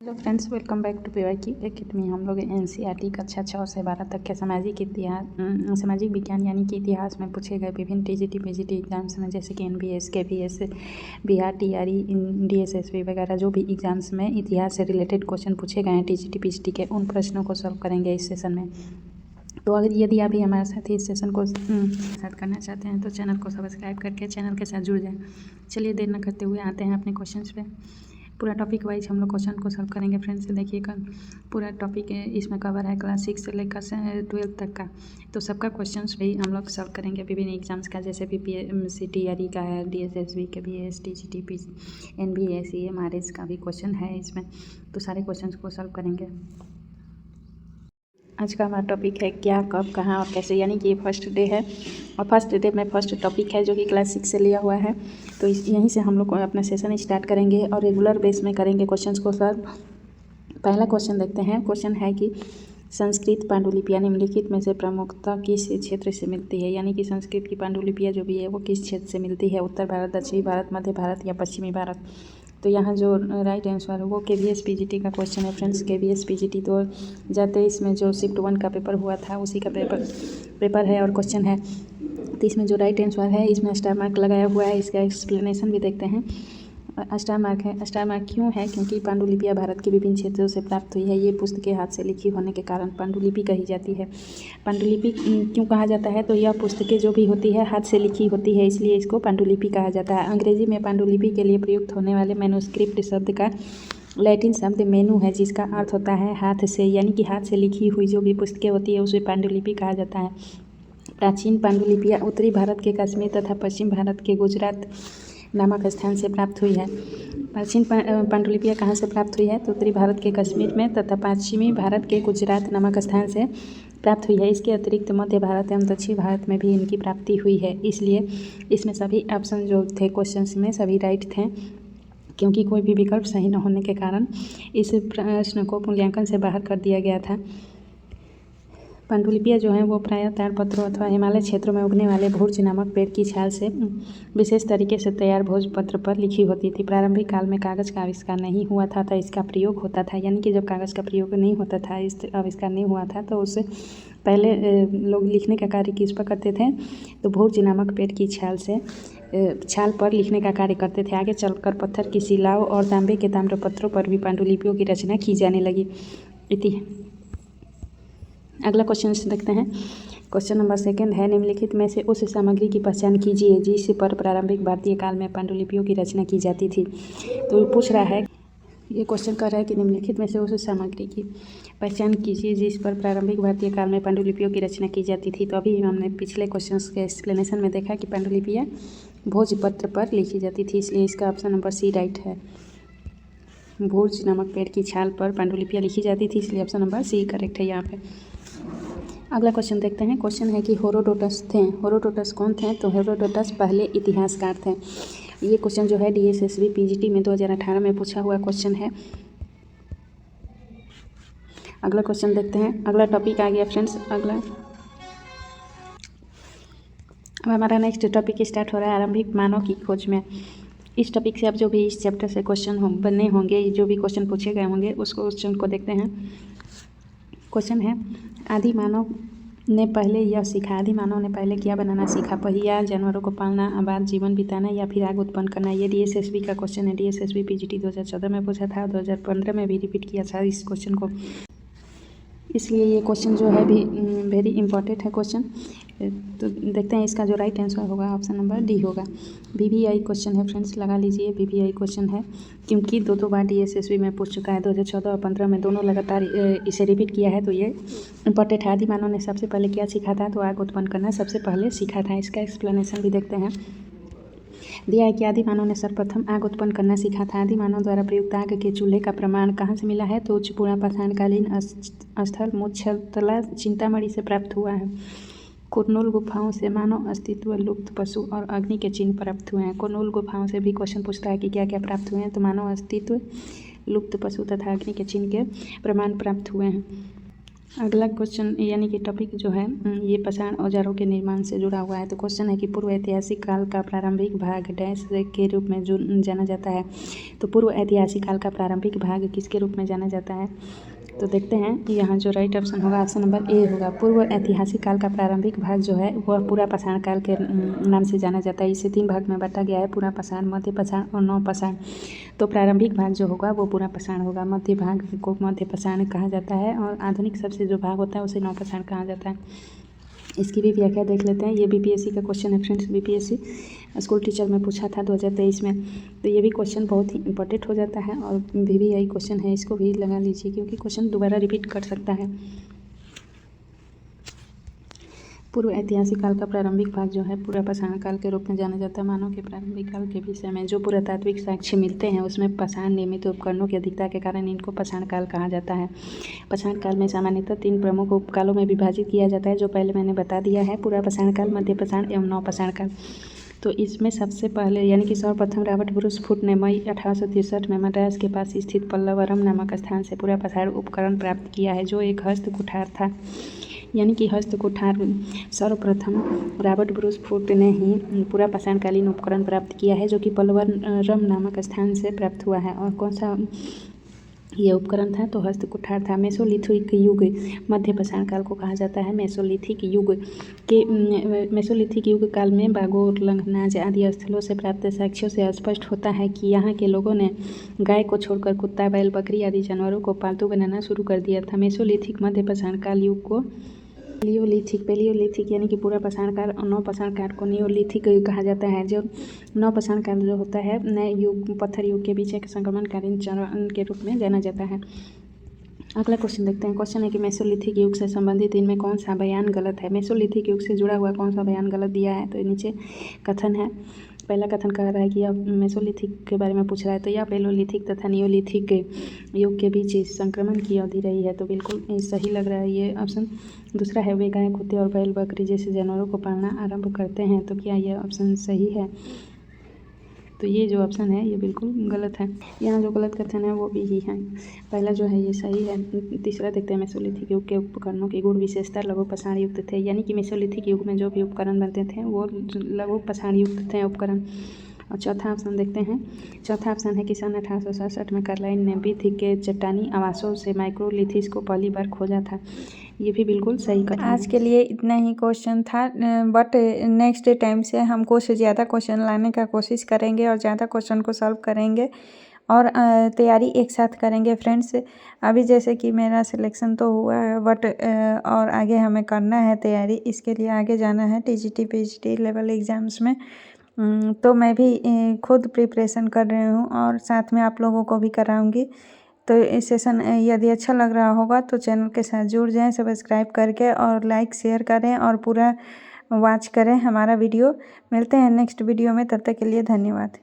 Hello friends, welcome back to PYQ academy. हम लोग NCERT कक्षा 6 से 12 तक के सामाजिक विज्ञान यानी कि इतिहास में पूछे गए विभिन्न TGT PGT एग्जाम्स में, जैसे कि NBS KPS Bihar TRE DSSB वगैरह जो भी एग्जाम्स में इतिहास से रिलेटेड क्वेश्चन पूछे गए हैं TGT PGT के, उन प्रश्नों को सॉल्व करेंगे इस सेशन में। तो अगर यदि आप भी हमारे साथ इस सेशन को साथ करना चाहते हैं तो चैनल को सब्सक्राइब करके चैनल के साथ जुड़ जाएं। चलिए देर न करते हुए आते हैं अपने क्वेश्चंस पे। पूरा टॉपिक वाइज हम लोग क्वेश्चन को सॉल्व करेंगे फ्रेंड्स। देखिए पूरा टॉपिक इसमें कवर है क्लास 6 से लेकर 12 तक का, तो सबका क्वेश्चंस भी हम लोग सॉल्व करेंगे विभिन्न एग्जाम्स का, जैसे PPSC TRE का है, DSSB KPS TGT NBS MRS का भी क्वेश्चन है इसमें, तो सारे क्वेश्चंस को सॉल्व करेंगे। आज का हमारा टॉपिक है क्या, कब, कहाँ और कैसे, यानी कि ये फर्स्ट डे है और फर्स्ट डे में फर्स्ट टॉपिक है जो कि क्लास 6 से लिया हुआ है। तो यहीं से हम लोग अपना सेशन स्टार्ट करेंगे और रेगुलर बेस में करेंगे क्वेश्चंस को सॉल्व। पहला क्वेश्चन देखते हैं। क्वेश्चन है कि संस्कृत पांडुलिपियाँ निम्नलिखित में से प्रमुखता किस क्षेत्र से मिलती है, यानी कि संस्कृत की पांडुलिपियाँ जो भी है वो किस क्षेत्र से मिलती है, उत्तर भारत, दक्षिणी भारत, मध्य भारत या पश्चिमी भारत। तो यहाँ जो राइट आंसर है वो KVS PGT का क्वेश्चन है फ्रेंड्स। KVS PGT 2023 में जो शिफ्ट 1 का पेपर हुआ था उसी का पेपर है और क्वेश्चन है। तो इसमें जो राइट आंसर है इसमें स्टार मार्क लगाया हुआ है। इसका एक्सप्लेनेशन भी देखते हैं। स्टार मार्क है, स्टार मार्क क्यों है? क्योंकि पांडुलिपियाँ भारत के विभिन्न क्षेत्रों से प्राप्त हुई है। ये पुस्तकें हाथ से लिखी होने के कारण पांडुलिपि कही जाती है। पांडुलिपि क्यों कहा जाता है? तो यह पुस्तकें जो भी होती है हाथ से लिखी होती है, इसलिए इसको पांडुलिपि कहा जाता है। अंग्रेजी में पांडुलिपि के लिए प्रयुक्त होने वाले मैन्युस्क्रिप्ट शब्द का लैटिन शब्द मेनू है, जिसका अर्थ होता है हाथ से, यानी कि हाथ से लिखी हुई जो भी पुस्तकें होती है उसे पांडुलिपि कहा जाता है। प्राचीन पांडुलिपियाँ उत्तरी भारत के कश्मीर तथा पश्चिम भारत के गुजरात नामक स्थान से प्राप्त हुई है। प्राचीन पांडुलिपियाँ कहाँ से प्राप्त हुई है? तो उत्तरी भारत के कश्मीर में तथा पश्चिमी भारत के गुजरात नामक स्थान से प्राप्त हुई है। इसके अतिरिक्त मध्य भारत एवं दक्षिण भारत में भी इनकी प्राप्ति हुई है। इसलिए इसमें सभी ऑप्शन जो थे क्वेश्चंस में सभी राइट थे, क्योंकि कोई भी विकल्प सही न होने के कारण इस प्रश्न को मूल्यांकन से बाहर कर दिया गया था। पांडुलिपियाँ जो हैं वो प्रायः ताड़पत्रों अथवा हिमालय क्षेत्रों में उगने वाले भोज नामक पेड़ की छाल से विशेष तरीके से तैयार भोजपत्र पर लिखी होती थी। प्रारंभिक काल में कागज़ का आविष्कार नहीं हुआ था तो इसका प्रयोग होता था, यानी कि जब कागज़ का प्रयोग नहीं होता था, इस आविष्कार नहीं हुआ था, तो उससे पहले लोग लिखने का कार्य किस पर करते थे? तो भोज नामक पेड़ की छाल पर लिखने का कार्य करते थे। आगे चलकर पत्थर की शिलाओं और तांबे के ताम्रपत्रों पर भी पांडुलिपियों की रचना की जाने लगी। अगला क्वेश्चन देखते हैं। क्वेश्चन नंबर 2 है, निम्नलिखित में से उस सामग्री की पहचान कीजिए जिस पर प्रारंभिक भारतीय काल में पांडुलिपियों की रचना की जाती थी। तो पूछ रहा है, ये क्वेश्चन कर रहा है कि निम्नलिखित में से उस सामग्री की पहचान कीजिए जिस पर प्रारंभिक भारतीय काल में पांडुलिपियों की रचना की जाती थी। तो अभी हमने पिछले क्वेश्चन के एक्सप्लेनेशन में देखा कि पांडुलिपियाँ भोजपत्र पर लिखी जाती थी, इसलिए इसका ऑप्शन नंबर C राइट है। भोज नामक पेड़ की छाल पर पांडुलिपियाँ लिखी जाती थी, इसलिए ऑप्शन नंबर C करेक्ट है यहाँ पे। अगला क्वेश्चन देखते हैं। क्वेश्चन है कि हेरोडोटस थे। हेरोडोटस कौन थे? तो हेरोडोटस पहले इतिहासकार थे। ये क्वेश्चन जो है DSSB PGT में 2018 में पूछा हुआ क्वेश्चन है। अगला क्वेश्चन देखते हैं। अगला टॉपिक आ गया फ्रेंड्स। अब हमारा नेक्स्ट टॉपिक स्टार्ट हो रहा है, आरंभिक मानव की खोज में। इस टॉपिक से अब जो भी इस चैप्टर से क्वेश्चन बने होंगे, जो भी क्वेश्चन पूछे गए होंगे, उस क्वेश्चन को देखते हैं। क्वेश्चन है, आदि मानव ने पहले यह सीखा। आदि मानव ने पहले क्या बनाना सीखा? पहिया, जानवरों को पालना, आबाद जीवन बिताना या फिर आग उत्पन्न करना। ये DSSB का क्वेश्चन है। DSSB PGT 2014 में पूछा था, 2015 में भी रिपीट किया था इस क्वेश्चन को, इसलिए ये क्वेश्चन जो है भी वेरी इंपॉर्टेंट है क्वेश्चन। तो देखते हैं इसका जो राइट आंसर होगा ऑप्शन नंबर D होगा। BBI क्वेश्चन है फ्रेंड्स, लगा लीजिए BBI क्वेश्चन है, क्योंकि दो बार DSSB में पूछ चुका है। 2014 और 2015 में दोनों लगातार इसे रिपीट किया है, तो ये इंपॉर्टेंट है। आदि मानव ने सबसे पहले क्या सीखा था? तो आग उत्पन्न करना सबसे पहले सीखा था। इसका एक्सप्लेनेशन भी देखते हैं। दिया है कि आदि मानव ने सर्वप्रथम आग उत्पन्न करना सीखा था। आदि मानव द्वारा प्रयुक्त आग के चूल्हे का प्रमाण कहाँ से मिला है? तो उच्च पुरापाषाणकालीन स्थल मोक्षतला चिंतामणि से प्राप्त हुआ है। कुरनूल गुफाओं से मानव अस्तित्व, लुप्त पशु और अग्नि के चिन्ह प्राप्त हुए हैं। कुरनूल गुफाओं से भी क्वेश्चन पूछता है कि क्या क्या प्राप्त हुए हैं? तो मानव अस्तित्व, लुप्त पशु तथा अग्नि के चिन्ह के प्रमाण प्राप्त हुए हैं। अगला क्वेश्चन यानी कि टॉपिक जो है ये पाषाण औजारों के निर्माण से जुड़ा हुआ है। तो क्वेश्चन है कि पूर्व ऐतिहासिक काल का प्रारंभिक भाग डैश के रूप में जाना जाता है। तो पूर्व ऐतिहासिक काल का प्रारंभिक भाग किसके रूप में जाना जाता है? तो देखते हैं यहाँ जो राइट ऑप्शन होगा ऑप्शन नंबर ए होगा। पूर्व ऐतिहासिक काल का प्रारंभिक भाग जो है वह पूरा पाषाण काल के नाम से जाना जाता है। इसे 3 भाग में बांटा गया है, पूरा पाषाण, मध्य पाषाण और नव पाषाण। तो प्रारंभिक भाग जो होगा वो पूरा पाषाण होगा, मध्य भाग को मध्य पाषाण कहा जाता है और आधुनिक सबसे जो भाग होता है उसे नव पाषाण कहा जाता है। इसकी भी व्याख्या देख लेते हैं। ये बीपीएससी का क्वेश्चन है फ्रेंड्स, बीपीएससी स्कूल टीचर में पूछा था 2023 में। तो ये भी क्वेश्चन बहुत ही इंपॉर्टेंट हो जाता है और VVI क्वेश्चन है, इसको भी लगा लीजिए क्योंकि क्वेश्चन दोबारा रिपीट कर सकता है। पूर्व ऐतिहासिक काल का प्रारंभिक भाग जो है पूरा पाषाण काल के रूप में जाना जाता है। मानव के प्रारंभिक काल के विषय में जो पुरातात्विक साक्ष्य मिलते हैं उसमें पाषाण निर्मित उपकरणों की अधिकता के कारण इनको पाषाण काल कहा जाता है। पाषाण काल में सामान्यतः 3 प्रमुख उपकालों में विभाजित किया जाता है, जो पहले मैंने बता दिया है, पूरा पाषाण काल, मध्य पाषाण एवं नव पाषाण काल। तो इसमें सबसे पहले यानी कि सर्वप्रथम रॉबर्ट ब्रूस फुट ने मई 1863 में मद्रास के पास स्थित पल्लवरम नामक स्थान से पूरा पाषाण उपकरण प्राप्त किया है, जो एक हस्त कुठार था। यानी कि हस्त कुठार सर्वप्रथम रॉबर्ट ब्रूस फुट ने ही पूरा पाषाणकालीन उपकरण प्राप्त किया है, जो कि पल्लवरम नामक स्थान से प्राप्त हुआ है। और कौन सा ये उपकरण था? तो हस्त कुठार था। मेसोलिथिक युग मध्य पाषाण काल को कहा जाता है। मेसोलिथिक युग काल में बागोर, लंघनाज आदि स्थलों से प्राप्त साक्ष्यों से स्पष्ट होता है कि यहाँ के लोगों ने गाय को छोड़कर कुत्ता, बैल, बकरी आदि जानवरों को पालतू बनाना शुरू कर दिया था। मेसोलिथिक मध्य पाषाण काल युग को पेलियोलिथिक यानी कि पूरा पाषाण काल और नव पाषाण काल को नियोलिथिक कहा जाता है। जो नव पाषाण काल जो होता है नए युग पत्थर युग के बीच एक संक्रमणकालीन चरण के रूप में जाना जाता है। अगला क्वेश्चन देखते हैं। क्वेश्चन है कि मेसोलिथिक युग से संबंधित इनमें कौन सा बयान गलत है? मेसोलिथिक युग से जुड़ा हुआ कौन सा बयान गलत दिया है? तो नीचे कथन है। पहला कथन कह रहा है कि यह मेसोलिथिक के बारे में पूछ रहा है, तो यह पेलोलिथिक तथा नियोलिथिक युग के बीच संक्रमण की अवधि रही है। तो बिल्कुल सही लग रहा है ये ऑप्शन। दूसरा है वे गाय, कुत्ते और बैल, बकरी जैसे जानवरों को पालना आरंभ करते हैं। तो क्या यह ऑप्शन सही है? तो ये जो ऑप्शन है ये बिल्कुल गलत है। यहाँ जो गलत कथन है वो भी ही है। पहला जो है ये सही है। तीसरा देखते हैं। मेसोलिथिक युग के उपकरणों की गुण विशेषता लघु पाषाण युक्त थे। यानी कि मेसोलिथिक युग में जो भी उपकरण बनते थे वो लघु पाषाण युक्त थे उपकरण। और चौथा ऑप्शन देखते हैं। चौथा ऑप्शन है कि सन 1867 में कार्लाइन ने विथ के चट्टानी आवासों से माइक्रोलिथिस को पहली बार खोजा था। ये भी बिल्कुल सही कथन है। आज के लिए इतना ही क्वेश्चन था, बट नेक्स्ट टाइम से हम कुछ ज़्यादा क्वेश्चन लाने का कोशिश करेंगे और ज़्यादा क्वेश्चन को सॉल्व करेंगे और तैयारी एक साथ करेंगे फ्रेंड्स। अभी जैसे कि मेरा सिलेक्शन तो हुआ है, बट और आगे हमें करना है तैयारी। इसके लिए आगे जाना है TGT PGT लेवल एग्ज़ाम्स में। तो मैं भी खुद प्रिपरेशन कर रही हूँ और साथ में आप लोगों को भी कराऊंगी। तो इस सेशन यदि अच्छा लग रहा होगा तो चैनल के साथ जुड़ जाएं, सब्सक्राइब करके, और लाइक शेयर करें और पूरा वॉच करें हमारा वीडियो। मिलते हैं नेक्स्ट वीडियो में, तब तक के लिए धन्यवाद।